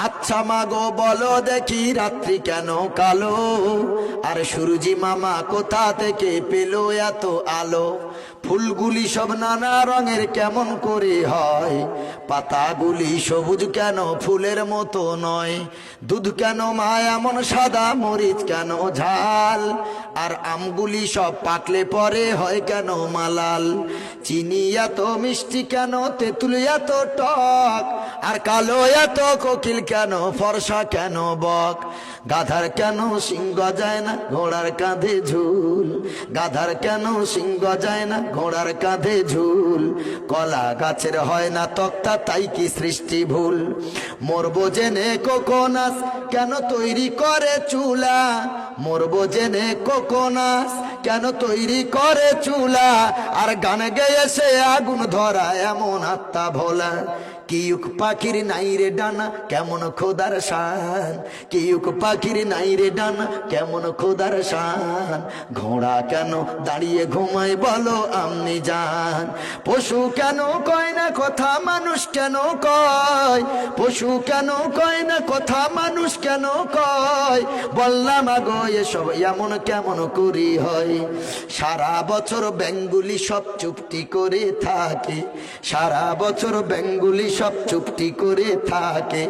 আচ্ছা মাগো বলো দেখি রাত্রি কেন কালো, আর সূর্যি মামা কোথা থেকে পেলো এত আলো? ফুলগুলি সব নানা রঙের কেমন করে হয়, পাতাগুলি সবুজ কেন ফুলের মতো নয়? দুধ কেন মা এমন সাদা, মরিচ কেন ঝাল, আর আমগুলি সব পাকলে পরে হয় কেন মালাল? চিনি এত মিষ্টি কেন, তেঁতুল এত টক, আর কালো এত কোকিল কেন, ফর্সা কেন বক? গাধার কেন সিংহ যায় না, ঘোড়ার কাঁধে ঝুল, গাধার কেন সিংহ যায় না, ঘোড়ার কাঁধে ঝুল? কলা গাছের হয় না তক্তা, তাই কি সৃষ্টি ভুল? মরবো জেনে কোকোনাস কেন তৈরি করে চুলা, মরবো জেনে কোকোনাস কেন তৈরি করে চুলা? আর গান গেয়ে সে আগুন ধরা এমন আত্মা ভোলা? কিউক পাখির নাই রে ডানা, কেমন খোদার শান, কিউক পাখির নাই রে ডানা, কেমন খোদার শান? ঘোড়া কেন দাঁড়িয়ে ঘুমায় বলো আমনি জান? পশু কেন কয় না কথা, মানুষ কেন কয়? পশু কেন কয় না কথা, মানুষ কেন কয়? বললাম আগো এসব এমন কেমন করি হয়? সারা বছর বেঙ্গুলি সব চুপটি করে থাকে, সারা বছর বেঙ্গুলি সব চুপটি করে থাকে।